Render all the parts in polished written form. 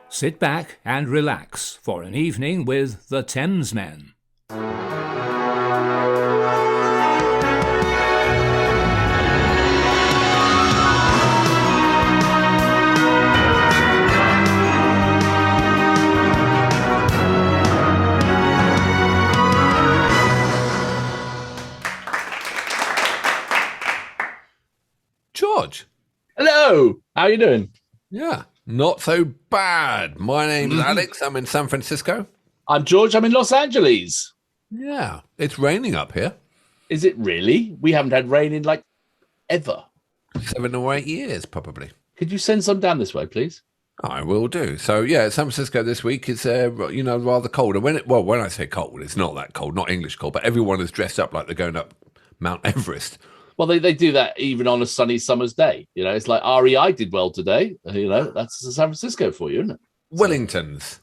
Sit back and relax for an evening with the Thamesmen. George. Hello. How are you doing? Yeah, not so bad. My name's Alex. I'm in San Francisco. I'm George. I'm in Los Angeles. Yeah, it's raining up here. Is it really? We haven't had rain in like ever. 7 or 8 years, probably. Could you send some down this way, please? I will do. So, yeah, San Francisco this week is, rather cold. And when I say cold, it's not that cold, not English cold, but everyone is dressed up like they're going up Mount Everest. Well, they do that even on a sunny summer's day. You know, it's like REI did well today. You know, that's San Francisco for you, isn't it? Wellingtons.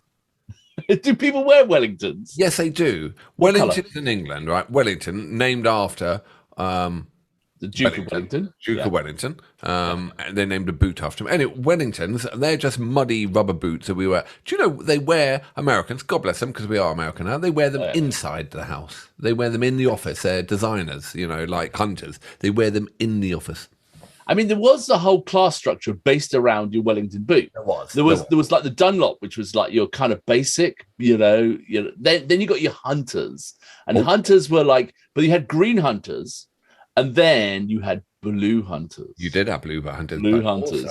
Do people wear Wellingtons? Yes, they do. Wellington's in England, right? Wellington, named after The Duke of Wellington. Duke of Wellington. And they named a boot after him. Anyway, Wellingtons, they're just muddy rubber boots that we wear. Do you know, they wear, Americans, God bless them, because we are American now, they wear them inside the house. They wear them in the office. They're designers, like hunters. They wear them in the office. I mean, there was the whole class structure based around your Wellington boot. There was like the Dunlop, which was like your kind of basic, Then you got your hunters, and hunters were like, but you had green hunters, and then you had blue hunters. You did have blue hunters.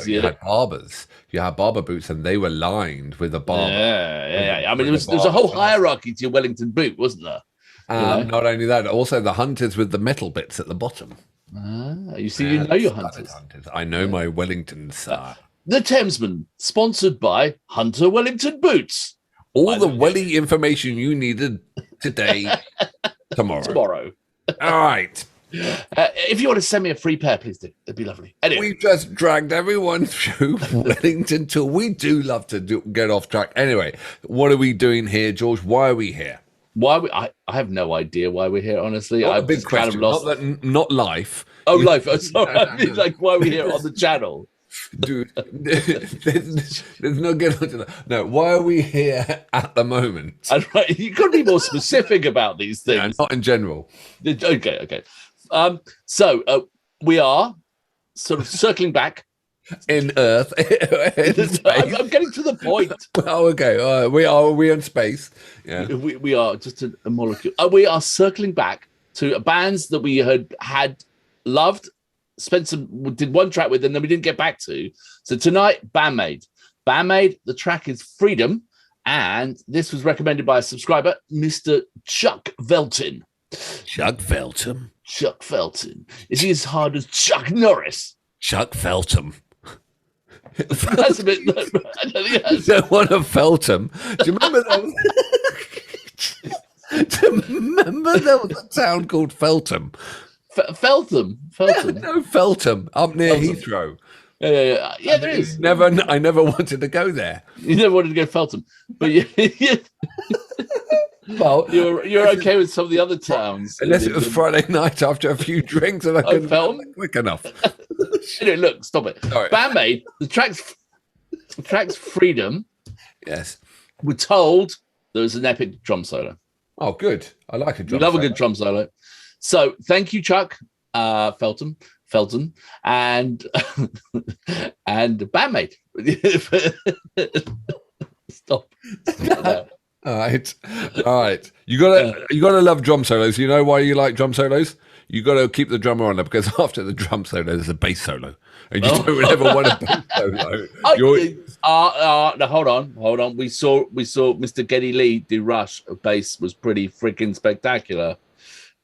You had barbers. You had barber boots, and they were lined with a barber. Yeah. I mean, there was a whole hierarchy to your Wellington boot, wasn't there? Not only that, also the hunters with the metal bits at the bottom. You see, you know your hunters. I know my Wellingtons. The Thamesmen, sponsored by Hunter Wellington Boots. All the welly information you needed today, tomorrow. All right. If you want to send me a free pair, please do. It'd be lovely. Anyway. We've just dragged everyone through Wellington till we do love to get off track. Anyway, what are we doing here, George? Why are we here? I have no idea why we're here, honestly. Not a big question. Kind of lost. Not life. Oh, life. Oh, sorry. I mean, like, why are we here on the channel? Dude, there's no getting onto that. No, why are we here at the moment? Right, you've got to be more specific about these things. Yeah, not in general. Okay. So we are sort of circling back. In Earth. I'm getting to the point. Oh, okay. Are we in space? Yeah. We are just a molecule. We are circling back to bands that we had loved, did one track with, and then we didn't get back to. So tonight, Band-Maid. Band-Maid, the track is Freedom, and this was recommended by a subscriber, Mr. Chuck Velton. Chuck Feltham. Is he as hard as Chuck Norris? Chuck Feltham. That's a bit. I don't think that's. The one of Feltham. Do you remember that? There was a town called Feltham? Feltham. No, Feltham, up near Heathrow. Yeah, there is. I never wanted to go there. You never wanted to go Feltham, but well, you're okay with some of the other towns. Unless it was Friday night after a few drinks and I couldn't go quick enough. Anyway, look, stop it. Sorry. Band-Maid, the track's Freedom. Yes. We're told there was an epic drum solo. Oh, good. I like a drum solo. We love a good drum solo. So thank you, Chuck Felton, and Band-Maid. Stop. All right. You gotta love drum solos. You know why you like drum solos? You got to keep the drummer on there because after the drum solo, there's a bass solo, and you don't ever want a bass solo. No, hold on. We saw Mr. Geddy Lee do Rush. Bass was pretty freaking spectacular.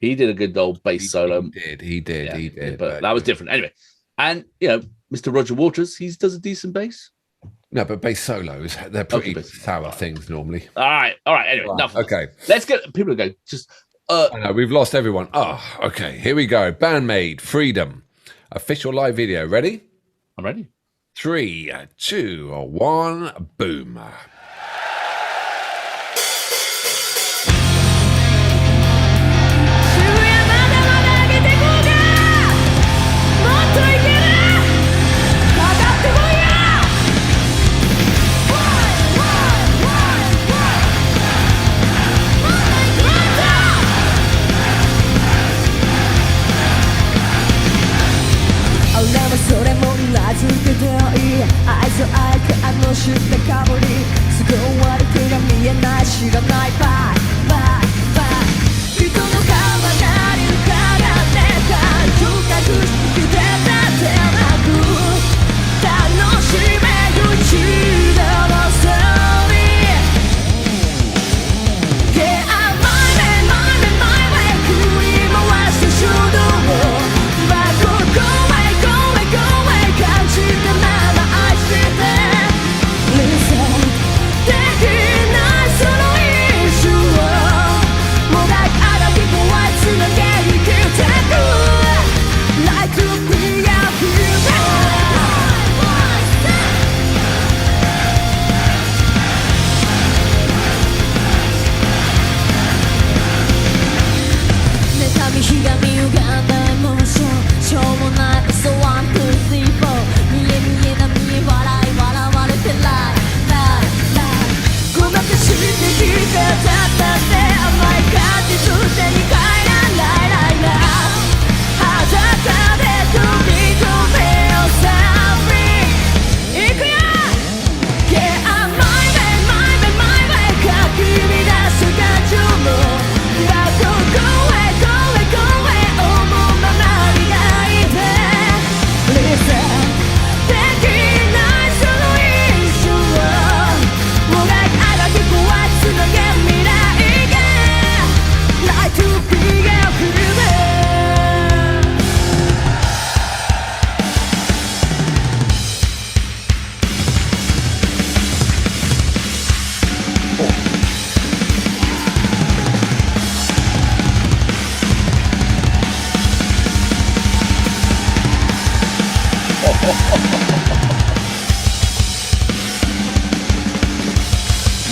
He did a good old bass solo. He did. But that was different. Anyway, and Mr. Roger Waters, he does a decent bass. No, but bass solos, they're pretty sour things normally. All right. Anyway, enough. Okay. Let's get people to go. Just. I know, we've lost everyone. Oh, okay. Here we go. Band-Maid, Freedom. Official live video. Ready? I'm ready. 3, 2, 1, boom. More もそれも裏付けていい愛想愛かの知ったかぶりすぐ終わる気が見えない知らないバイバイバイ人の顔ばかり伺って感情隠してきてたってなく楽しめる一度のストーリー Yeah, I'm my way, my way, my way 振り回して衝動をバック Go away, go away, go away 感じたまま愛して Listen できないその一瞬をもがいあがき壊つなげ生きてく Like to be a hero妬みひがみ歪んだエモーションしょうもない嘘ワンツースリーフォー見え見えな見え笑い笑われてライライライごまかしてきてたったって甘い感じすでに帰らないライライ裸で飛び込めよサーフィン行くよ Yeah, I'm my way, my way, my way かき乱す感情もバック Go away, go away, go away 思うままに泣いて Listen できないその一瞬をもがいあがき壊つなげ未来が Like to be a hero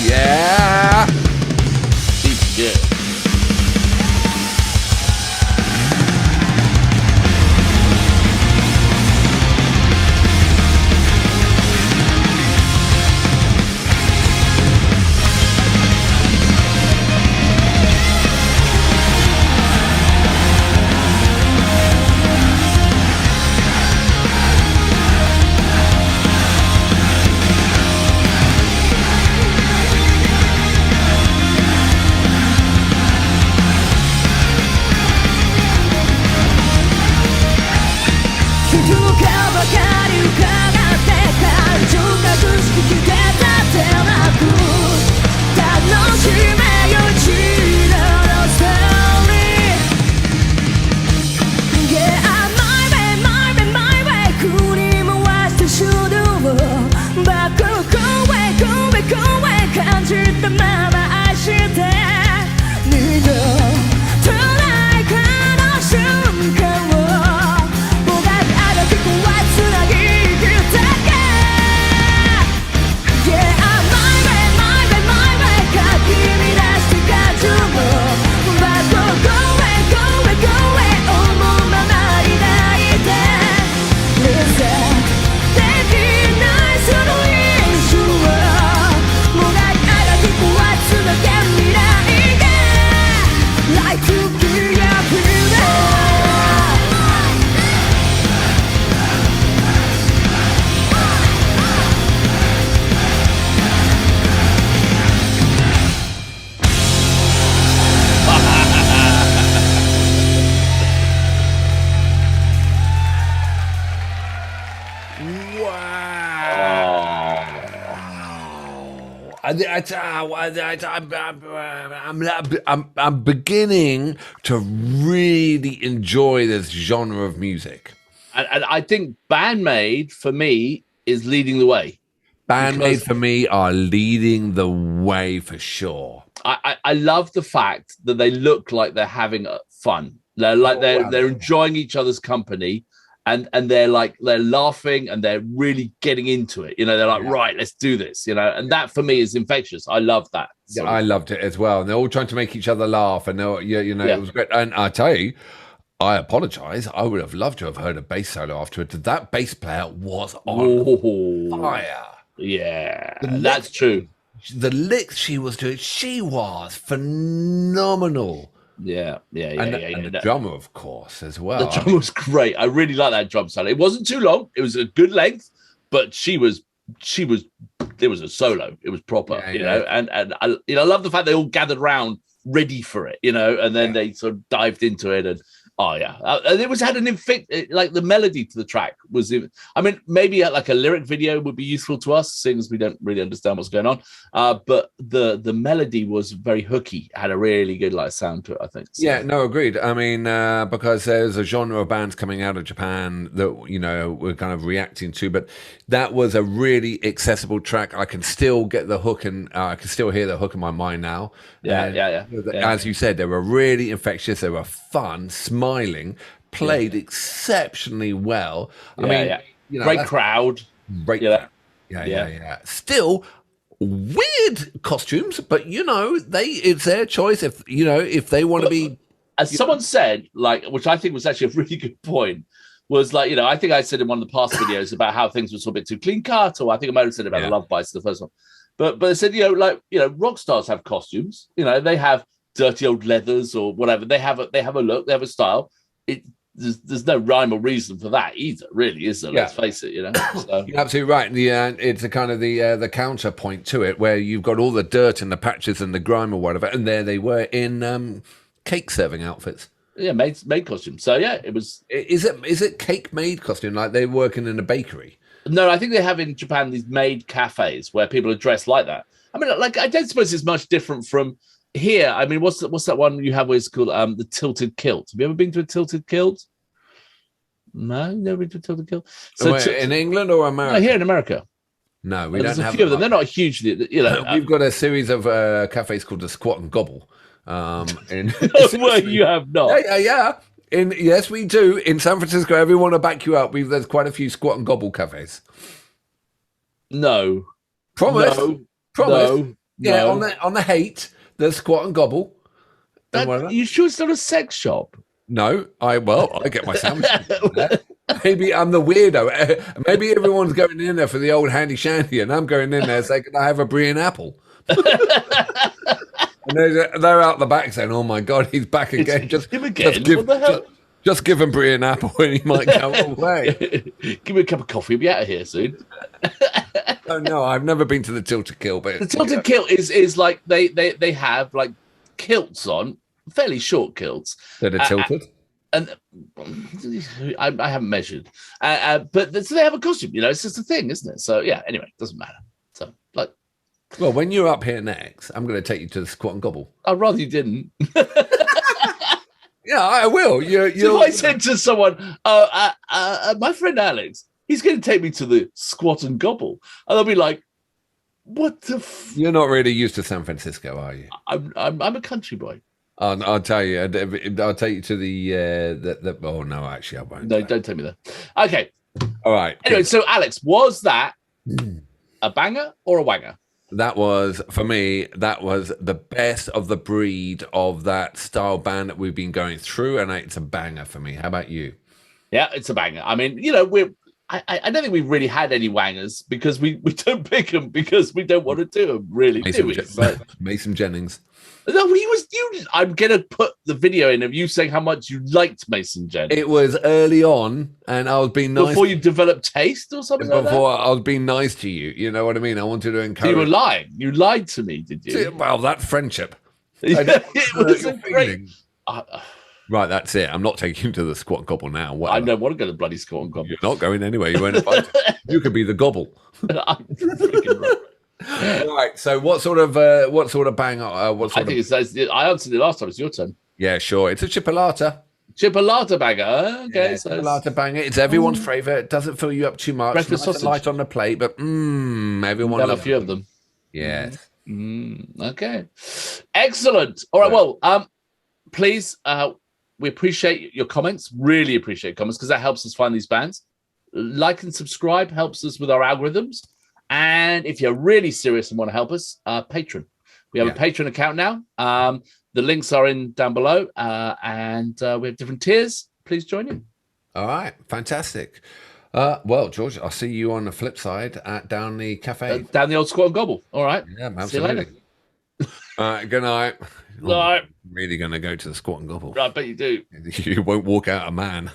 Yeah. Deep good. I'm beginning to really enjoy this genre of music. And I think Band-Maid, for me, is leading the way. Band-Maid, for me, are leading the way for sure. I love the fact that they look like they're having fun. They're like they're enjoying each other's company. And they're laughing and they're really getting into it. You know, they're like, right, let's do this, you know, and that for me is infectious. I love that. Yeah, I loved it as well. And they're all trying to make each other laugh. And it was great. And I tell you, I apologize. I would have loved to have heard a bass solo afterwards. That bass player was on fire. Yeah, that's true. The licks she was doing, she was phenomenal. Yeah. And the drummer, of course, as well. The drum was great. I really like that drum solo. It wasn't too long. It was a good length, but she was. There was a solo. It was proper, you know. And I, I love the fact they all gathered around, ready for it, and then they sort of dived into it and. Oh yeah, and it had an like the melody to the track was. I mean, maybe like a lyric video would be useful to us, seeing as we don't really understand what's going on. But the melody was very hooky, had a really good like sound to it. I think. So. Yeah, no, agreed. I mean, because there's a genre of bands coming out of Japan that we're kind of reacting to, but that was a really accessible track. I can still get the hook, and I can still hear the hook in my mind now. Yeah. As you said, they were really infectious. They were fun, smiling, played exceptionally well. I mean, great crowd. Great crowd. Yeah. Still weird costumes, but it's their choice. If they want to be, as someone said, like, which I think was actually a really good point, was like, I think I said in one of the past videos about how things were sort of a bit too clean cut, or I think I might have said about the Love Bites, the first one. But they said, rock stars have costumes. They have dirty old leathers or whatever. They have a look. They have a style. There's no rhyme or reason for that either, really, is there? Let's face it. So. You're absolutely right. It's a kind of the counterpoint to it, where you've got all the dirt and the patches and the grime or whatever, and there they were in cake serving outfits. Yeah, made costume. So yeah, it was. Is it cake made costume? Like they're working in a bakery? No, I think they have in Japan these maid cafes where people are dressed like that. I mean, like I don't suppose it's much different from here. I mean, what's that one you have where it's called the tilted kilt? Have you ever been to a tilted kilt? No, never been to a tilted kilt. So in England or America? No, here in America. No, we don't have. There's a few of them. They're not hugely. We've got a series of cafes called the Squat and Gobble. Well, you have not. Yeah. Yes, we do. In San Francisco, everyone will back you up. There's quite a few Squat and Gobble cafes. No. Promise. No. Yeah, no. on the hate, there's Squat and Gobble. You sure it's not a sex shop? No, I get my sandwich. Maybe I'm the weirdo. Maybe everyone's going in there for the old handy shandy, and I'm going in there saying, "Can I have a brie and apple?" And they're out the back saying, "Oh my God, he's back again." Just what the hell? Just give him brie and apple, and he might go away. Give me a cup of coffee. We'll be out of here soon. Oh no, I've never been to the tilted kilt, but the tilted kilt is like they have like kilts on, fairly short kilts that are tilted. And I haven't measured, but so they have a costume. It's just a thing, isn't it? So yeah. Anyway, it doesn't matter. So like. Well, when you're up here next, I'm going to take you to the Squat and Gobble. I'd rather you didn't. Yeah, I will. So if I said to someone, my friend Alex, he's going to take me to the Squat and Gobble. And they'll be like, what the You're not really used to San Francisco, are you? I'm a country boy. I'll tell you. I'll take you to the oh, no, actually, I won't. No, don't take me there. Okay. All right. Anyway, so Alex, was that a banger or a wanger? That was, for me, the best of the breed of that style band that we've been going through, and it's a banger for me. How about you? Yeah, it's a banger. I mean, I don't think we've really had any wangers because we don't pick them because we don't want to do them, really, do we? Mason Jennings. No, I'm going to put the video in of you saying how much you liked Mason Jennings. It was early on, and I was being nice. Before you developed taste or something like that? Before I was being nice to you. You know what I mean? I wanted to encourage. You were lying. You lied to me, did you? Well, that friendship. It was a great... Right, that's it. I'm not taking you to the Squat and Gobble now. Whatever. I don't want to go to bloody Squat and Gobble. You're not going anywhere. You won't find it. You could be the Gobble. I'm freaking right. Right. So, what sort of bang? I think I answered it last time. It's your turn. Yeah, sure. It's a chipolata. Chipolata banger. Okay, yeah, so chipolata banger. It's everyone's favourite. It doesn't fill you up too much. Breakfast nice sausage. and light on the plate, but everyone Done loves a few of them. Yes. Okay. Excellent. All right. Well, please. We appreciate your comments. Really appreciate comments because that helps us find these bands. Like and subscribe helps us with our algorithms. And if you're really serious and want to help us, Patreon. We have a Patreon account now. The links are down below, and we have different tiers. Please join in. All right, fantastic. Well, George, I'll see you on the flip side down the cafe. Down the old Squat and Gobble. All right. Yeah, absolutely. All right, good night. Right. Really going to go to the squat and gobble. I bet you do. You won't walk out a man.